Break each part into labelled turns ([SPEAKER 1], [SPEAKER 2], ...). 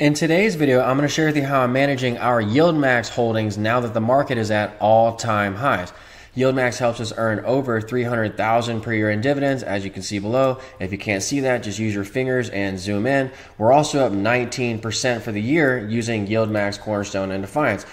[SPEAKER 1] In today's video, I'm going to share with you how I'm managing our Yieldmax holdings now that the market is at all-time highs. Yieldmax helps us earn over $300,000 per year in dividends, as you can see below. If you can't see that, just use your fingers and zoom in. We're also up 19% for the year using Yieldmax, Cornerstone, and Defiance.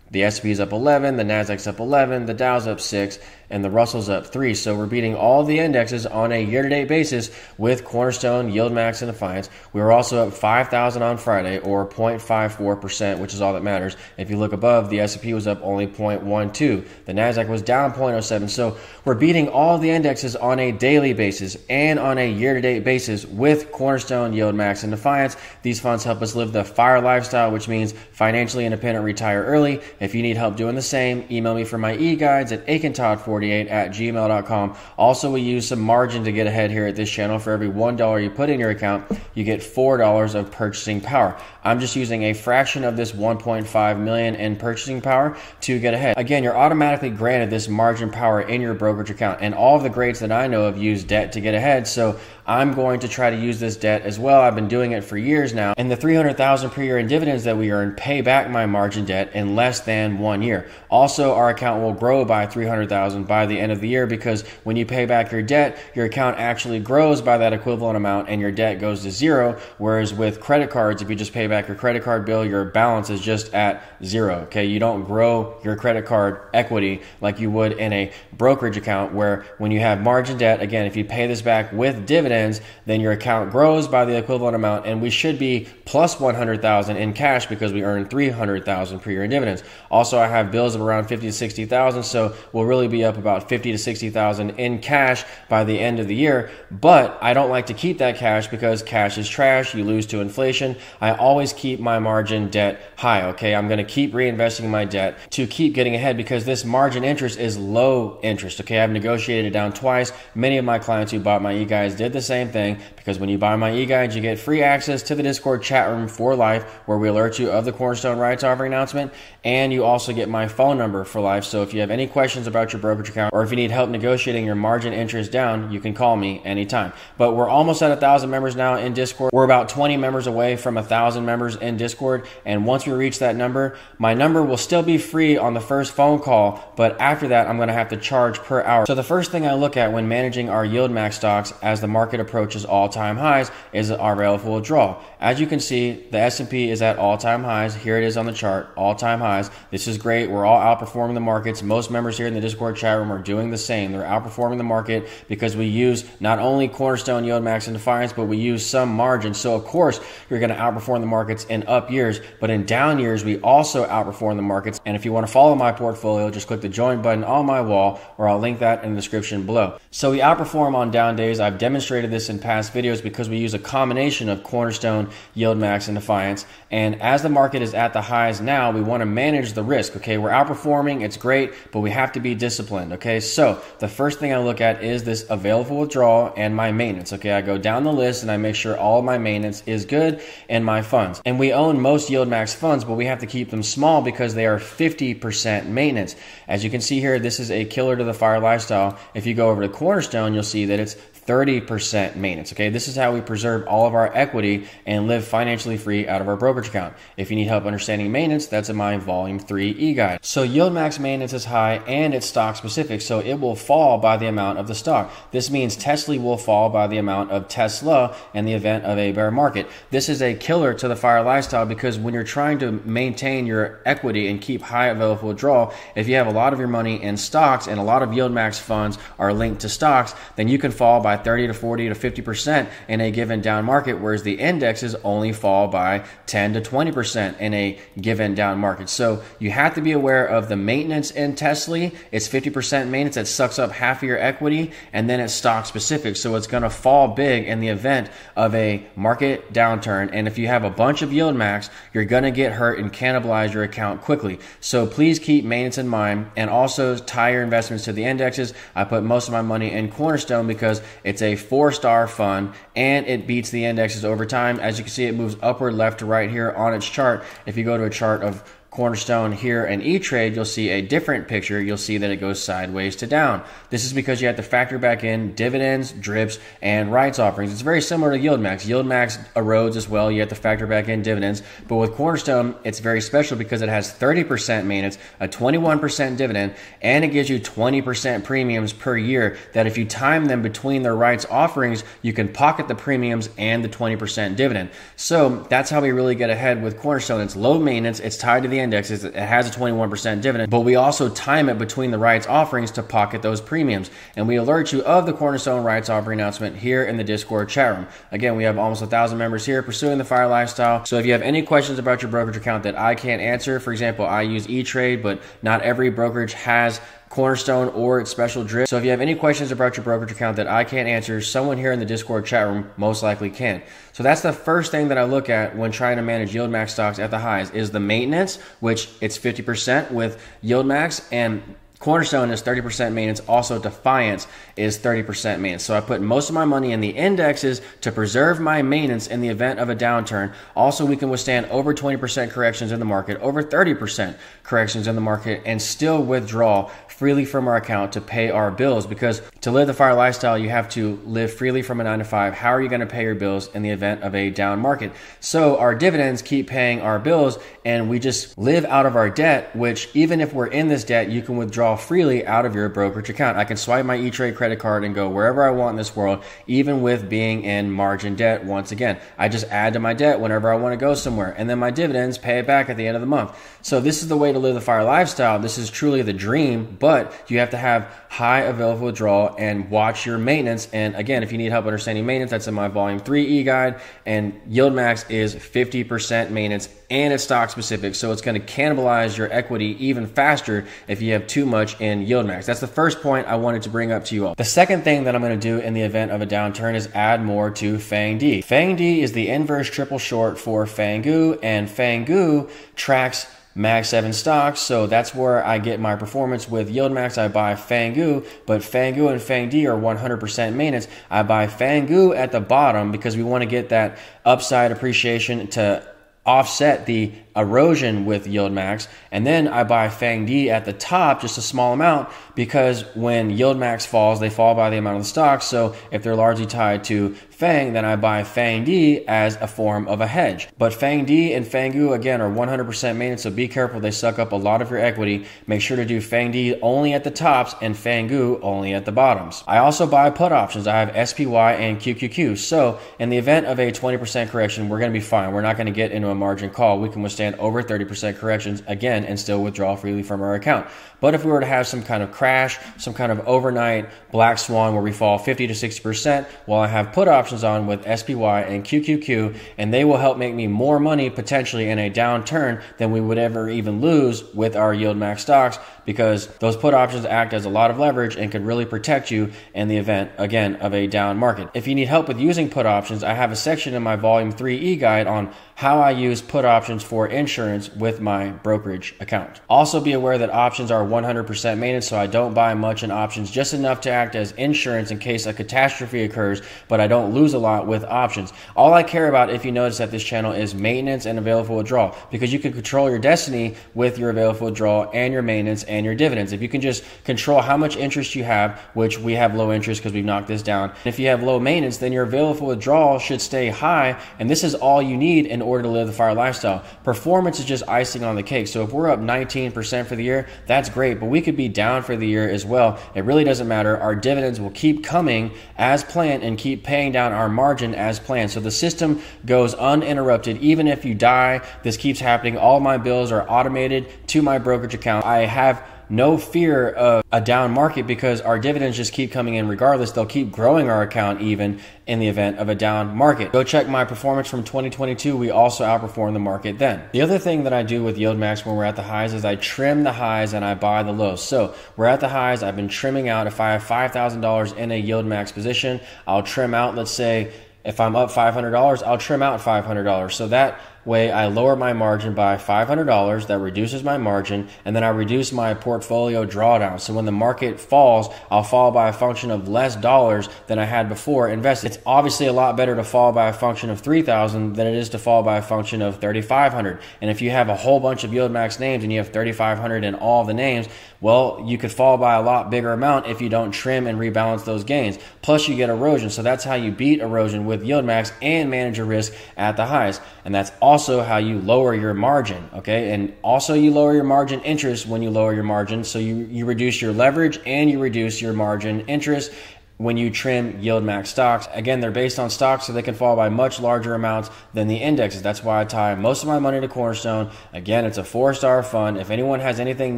[SPEAKER 1] The S&P is up 11, the Nasdaq's up 11, the Dow's up 6, and the Russell's up 3. So we're beating all the indexes on a year-to-date basis with Cornerstone, Yieldmax, and Defiance. We were also up 5,000 on Friday, or 0.54%, which is all that matters. If you look above, the S&P was up only 0.12. The Nasdaq was down 0.07. So we're beating all the indexes on a daily basis and on a year-to-date basis with Cornerstone, Yieldmax, and Defiance. These funds help us live the FIRE lifestyle, which means financially independent, retire early. If you need help doing the same, email me for my e-guides at aikentod48@gmail.com. Also, we use some margin to get ahead here at this channel. For every $1 you put in your account, you get $4 of purchasing power. I'm just using a fraction of this $1.5 million in purchasing power to get ahead. Again, you're automatically granted this margin power in your brokerage account, and all of the greats that I know have used debt to get ahead, so I'm going to try to use this debt as well. I've been doing it for years now, and the $300,000 per year in dividends that we earn pay back my margin debt in less than 1 year. Also, our account will grow by $300,000 by the end of the year, because when you pay back your debt, your account actually grows by that equivalent amount and your debt goes to zero. Whereas with credit cards, if you just pay back your credit card bill, your balance is just at zero. Okay, you don't grow your credit card equity like you would in a brokerage account, where when you have margin debt, again, if you pay this back with dividends, then your account grows by the equivalent amount, and we should be plus $100,000 in cash because we earn $300,000 per year in dividends. Also, I have bills of around $50,000 to $60,000, so we'll really be up about $50,000 to $60,000 in cash by the end of the year. But I don't like to keep that cash because cash is trash. You lose to inflation. I always keep my margin debt high. Okay, I'm going to keep reinvesting my debt to keep getting ahead, because this margin interest is low interest. Okay, I've negotiated it down twice. Many of my clients who bought my e-guides did the same thing, because when you buy my e-guides, you get free access to the Discord chat room for life, where we alert you of the Cornerstone rights offering announcement, and you also get my phone number for life. So if you have any questions about your brokerage account, or if you need help negotiating your margin interest down, you can call me anytime. But we're almost at 1,000 members now in Discord. We're about 20 members away from 1,000 members in Discord, and once we reach that number, my number will still be free on the first phone call, but after that, I'm going to have to charge per hour. So the first thing I look at when managing our Yieldmax stocks as the market approaches all-time highs is our available withdrawal. As you can see, the S&P is at all-time highs. Here it is on the chart, all-time highs. This is great. We're all outperforming the markets. Most members here in the Discord chat room are doing the same. They're outperforming the market because we use not only Cornerstone, Yieldmax, and Defiance, but we use some margin. So of course, you're going to outperform the markets in up years, but in down years, we also outperform the markets. And if you want to follow my portfolio, just click the join button on my wall, or I'll link that in the description below. So we outperform on down days. I've demonstrated this in past videos because we use a combination of Cornerstone, Yieldmax, and Defiance. And as the market is at the highs now, we want to manage the risk. Okay, we're outperforming, it's great, but we have to be disciplined. Okay, so the first thing I look at is this available withdrawal and my maintenance. Okay, I go down the list and I make sure all of my maintenance is good and my funds. And we own most Yieldmax funds, but we have to keep them small because they are 50% maintenance. As you can see here, this is a killer to the FIRE lifestyle. If you go over to Cornerstone, you'll see that it's 30% maintenance. Okay, this is how we preserve all of our equity and live financially free out of our brokerage account. If you need help understanding maintenance, that's in my Volume 3 e-guide. So Yieldmax maintenance is high and it's stock specific, so it will fall by the amount of the stock. This means Tesla will fall by the amount of Tesla in the event of a bear market. This is a killer to the FIRE lifestyle, because when you're trying to maintain your equity and keep high available withdrawal, if you have a lot of your money in stocks and a lot of Yieldmax funds are linked to stocks, then you can fall by 30 to 40 to 50% in a given down market, whereas the indexes only fall by 10 to 20% in a given down market. So you have to be aware of the maintenance in Tesla. It's 50% maintenance that sucks up half of your equity, and then it's stock specific. So it's going to fall big in the event of a market downturn. And if you have a bunch of Yieldmax, you're going to get hurt and cannibalize your account quickly. So please keep maintenance in mind, and also tie your investments to the indexes. I put most of my money in Cornerstone because it's a 4-star fund and it beats the indexes over time. As you can see, it moves upward, left to right here on its chart. If you go to a chart of Cornerstone here and E-Trade, you'll see a different picture. You'll see that it goes sideways to down. This is because you have to factor back in dividends, drips, and rights offerings. It's very similar to Yieldmax. Yieldmax erodes as well. You have to factor back in dividends. But with Cornerstone, it's very special because it has 30% maintenance, a 21% dividend, and it gives you 20% premiums per year that if you time them between their rights offerings, you can pocket the premiums and the 20% dividend. So that's how we really get ahead with Cornerstone. It's low maintenance. It's tied to the indexes. It has a 21% dividend, but we also time it between the rights offerings to pocket those premiums. And we alert you of the Cornerstone rights offering announcement here in the Discord chat room. Again, we have almost 1,000 members here pursuing the FIRE lifestyle. So if you have any questions about your brokerage account that I can't answer, for example, I use E-Trade, but not every brokerage has Cornerstone or its special drip. So if you have any questions about your brokerage account that I can't answer, someone here in the Discord chat room most likely can. So that's the first thing that I look at when trying to manage Yieldmax stocks at the highs is the maintenance, which it's 50% with Yieldmax, and Cornerstone is 30% maintenance. Also, Defiance is 30% maintenance. So I put most of my money in the indexes to preserve my maintenance in the event of a downturn. Also, we can withstand over 20% corrections in the market, over 30% corrections in the market, and still withdraw freely from our account to pay our bills, because to live the FIRE lifestyle, you have to live freely from a 9 to 5. How are you going to pay your bills in the event of a down market? So our dividends keep paying our bills, and we just live out of our debt, which even if we're in this debt, you can withdraw freely out of your brokerage account. I can swipe my E-Trade credit card and go wherever I want in this world, even with being in margin debt. Once again, I just add to my debt whenever I want to go somewhere, and then my dividends pay it back at the end of the month. So this is the way to live the FIRE lifestyle. This is truly the dream, but you have to have high available withdrawal and watch your maintenance. And again, if you need help understanding maintenance, that's in my volume 3 e-guide. And Yieldmax is 50% maintenance, and it's stock specific, so it's going to cannibalize your equity even faster if you have too much in Yieldmax. That's the first point I wanted to bring up to you all. The second thing that I'm going to do in the event of a downturn is add more to FANG-D. FANG-D is the inverse triple short for FANGU, and FANGU tracks Mag 7 stocks, so that's where I get my performance. With Yieldmax, I buy FANGU, but FANGU and FANG-D are 100% maintenance. I buy FANGU at the bottom because we want to get that upside appreciation to offset the erosion with Yieldmax, and then I buy FANG-D at the top, just a small amount, because when Yieldmax falls, they fall by the amount of the stock. So if they're largely tied to FANG, then I buy FANG-D as a form of a hedge. But FANG-D and FANGU, again, are 100% maintenance, so be careful. They suck up a lot of your equity. Make sure to do FANG-D only at the tops and FANGU only at the bottoms. I also buy put options. I have SPY and QQQ. So in the event of a 20% correction, we're going to be fine. We're not going to get into a margin call. We can withstand over 30% corrections again and still withdraw freely from our account. But if we were to have some kind of crash, some kind of overnight black swan where we fall 50 to 60%, well, I have put options on with SPY and QQQ, and they will help make me more money potentially in a downturn than we would ever even lose with our Yieldmax stocks, because those put options act as a lot of leverage and could really protect you in the event, again, of a down market. If you need help with using put options, I have a section in my Volume 3 e-guide on how I use put options for insurance with my brokerage account. Also be aware that options are 100% maintenance, so I don't buy much in options, just enough to act as insurance in case a catastrophe occurs, but I don't lose a lot with options. All I care about, if you notice at this channel, is maintenance and available withdrawal, because you can control your destiny with your available withdrawal and your maintenance and your dividends. If you can just control how much interest you have, which we have low interest because we've knocked this down. If you have low maintenance, then your available withdrawal should stay high, and this is all you need in order to live the FIRE lifestyle. Performance is just icing on the cake. So if we're up 19% for the year, that's great, but we could be down for the year as well. It really doesn't matter. Our dividends will keep coming as planned and keep paying down our margin as planned. So the system goes uninterrupted. Even if you die, this keeps happening. All my bills are automated to my brokerage account. I have no fear of a down market because our dividends just keep coming in regardless. They'll keep growing our account even in the event of a down market. Go check my performance from 2022. We also outperformed the market then. The other thing that I do with Yieldmax when we're at the highs is I trim the highs and I buy the lows. So we're at the highs. I've been trimming out. If I have $5,000 in a Yieldmax position, I'll trim out, let's say, if I'm up $500, I'll trim out $500. So that way I lower my margin by $500. That reduces my margin, and then I reduce my portfolio drawdown. So when the market falls, I'll fall by a function of less dollars than I had before invested. It's obviously a lot better to fall by a function of 3,000 than it is to fall by a function of 3,500. And if you have a whole bunch of Yieldmax names and you have 3,500 in all the names, well, you could fall by a lot bigger amount if you don't trim and rebalance those gains. Plus you get erosion. So that's how you beat erosion with Yieldmax and manage your risk at the highs. And that's also how you lower your margin, okay? And also you lower your margin interest when you lower your margin. So you reduce your leverage and you reduce your margin interest when you trim Yieldmax stocks. Again, they're based on stocks, so they can fall by much larger amounts than the indexes. That's why I tie most of my money to Cornerstone. Again, it's a 4-star fund. If anyone has anything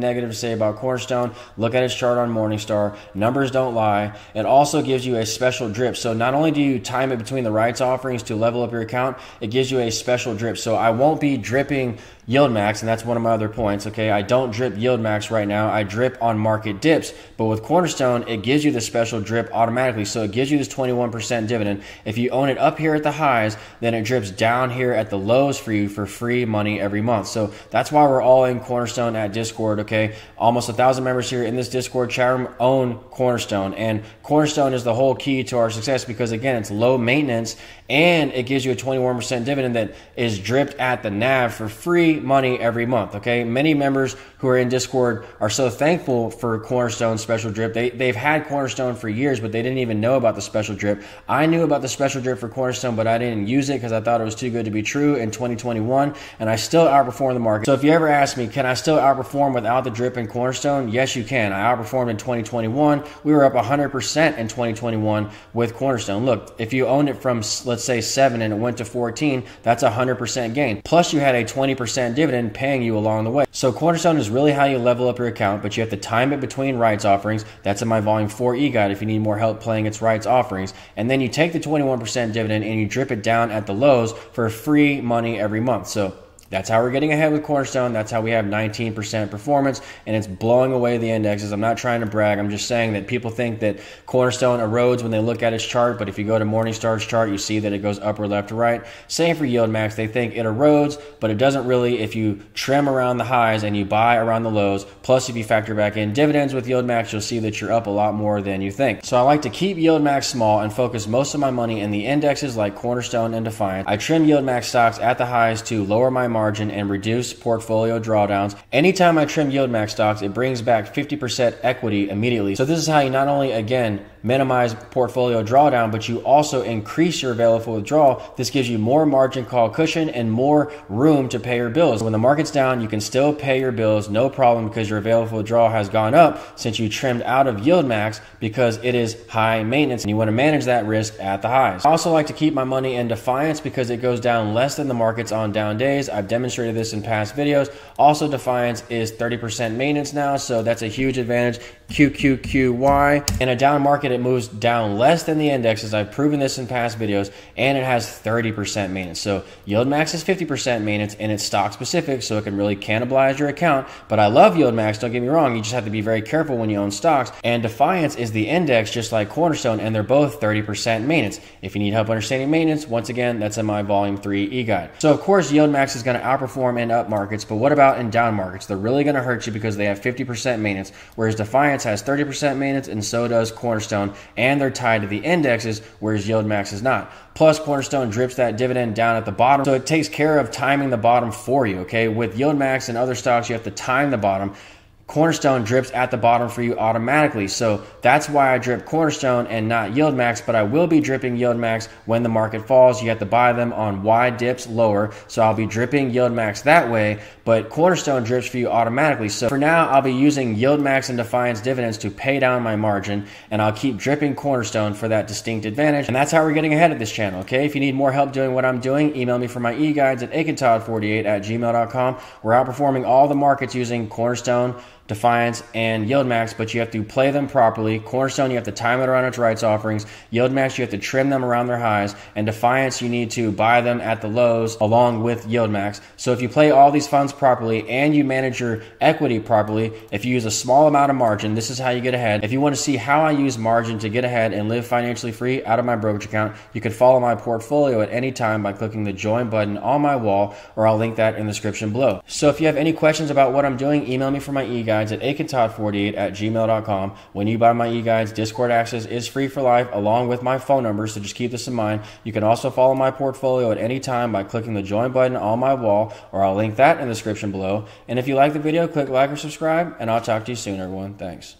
[SPEAKER 1] negative to say about Cornerstone, look at its chart on Morningstar. Numbers don't lie. It also gives you a special drip. So not only do you time it between the rights offerings to level up your account, it gives you a special drip. So I won't be dripping Yieldmax, and that's one of my other points, okay? I don't drip Yieldmax right now. I drip on market dips. But with Cornerstone, it gives you the special drip automatically. So it gives you this 21% dividend. If you own it up here at the highs, then it drips down here at the lows for you for free money every month. So that's why we're all in Cornerstone at Discord, okay? Almost 1,000 members here in this Discord chat room own Cornerstone. And Cornerstone is the whole key to our success because, again, it's low maintenance and it gives you a 21% dividend that is dripped at the NAV for free money every month, okay? Many members who are in Discord are so thankful for Cornerstone's special drip. They've had Cornerstone for years, but they didn't even know about the special drip. I knew about the special drip for Cornerstone, but I didn't use it because I thought it was too good to be true in 2021, and I still outperformed the market. So if you ever ask me, can I still outperform without the drip in Cornerstone? Yes, you can. I outperformed in 2021. We were up 100% in 2021 with Cornerstone. Look, if you owned it from, let's say, 7 and it went to 14, that's a 100% gain. Plus you had a 20% dividend paying you along the way. So Cornerstone is really how you level up your account, but you have to time it between rights offerings. That's in my volume 4 e-guide if you need more help playing its rights offerings. And then you take the 21% dividend and you drip it down at the lows for free money every month. So that's how we're getting ahead with Cornerstone. That's how we have 19% performance, and it's blowing away the indexes. I'm not trying to brag. I'm just saying that people think that Cornerstone erodes when they look at its chart, but if you go to Morningstar's chart, you see that it goes up or left or right. Same for Yieldmax. They think it erodes, but it doesn't really if you trim around the highs and you buy around the lows. Plus, if you factor back in dividends with Yieldmax, you'll see that you're up a lot more than you think. So I like to keep Yieldmax small and focus most of my money in the indexes like Cornerstone and Defiant. I trim Yieldmax stocks at the highs to lower my margin and reduce portfolio drawdowns. Anytime I trim Yieldmax stocks, it brings back 50% equity immediately. So this is how you not only, again, minimize portfolio drawdown, but you also increase your available withdrawal. This gives you more margin call cushion and more room to pay your bills. When the market's down, you can still pay your bills, no problem, because your available withdrawal has gone up since you trimmed out of Yieldmax because it is high maintenance and you want to manage that risk at the highs. I also like to keep my money in Defiance because it goes down less than the markets on down days. I've demonstrated this in past videos. Also, Defiance is 30% maintenance now, so that's a huge advantage. QQQY. In a down market, it moves down less than the indexes. I've proven this in past videos, and it has 30% maintenance. So Yieldmax is 50% maintenance, and it's stock specific, so it can really cannibalize your account. But I love Yieldmax, don't get me wrong. You just have to be very careful when you own stocks. And Defiance is the index, just like Cornerstone, and they're both 30% maintenance. If you need help understanding maintenance, once again, that's in my volume 3 e-guide. So of course, Yieldmax is going to outperform in up markets, but what about in down markets? They're really going to hurt you because they have 50% maintenance, whereas Defiance has 30% maintenance, and so does Cornerstone, and they're tied to the indexes, whereas Yieldmax is not. Plus, Cornerstone drips that dividend down at the bottom, so it takes care of timing the bottom for you, okay? With Yieldmax and other stocks, you have to time the bottom. Cornerstone drips at the bottom for you automatically. So that's why I drip Cornerstone and not Yieldmax, but I will be dripping Yieldmax when the market falls. You have to buy them on wide dips lower. So I'll be dripping Yieldmax that way, but Cornerstone drips for you automatically. So for now, I'll be using Yieldmax and Defiance dividends to pay down my margin, and I'll keep dripping Cornerstone for that distinct advantage. And that's how we're getting ahead of this channel, okay? If you need more help doing what I'm doing, email me for my e-guides at akintod48@gmail.com. We're outperforming all the markets using Cornerstone, Defiance, and Yieldmax, but you have to play them properly. Cornerstone, you have to time it around its rights offerings. Yieldmax, you have to trim them around their highs. And Defiance, you need to buy them at the lows along with Yieldmax. So if you play all these funds properly and you manage your equity properly, if you use a small amount of margin, this is how you get ahead. If you want to see how I use margin to get ahead and live financially free out of my brokerage account, you can follow my portfolio at any time by clicking the join button on my wall, or I'll link that in the description below. So if you have any questions about what I'm doing, email me for my e-guides at akintodd48@gmail.com. When you buy my e-guides, Discord access is free for life along with my phone number, so just keep this in mind. You can also follow my portfolio at any time by clicking the join button on my wall, or I'll link that in the description below. And if you like the video, click like or subscribe, and I'll talk to you soon, everyone. Thanks.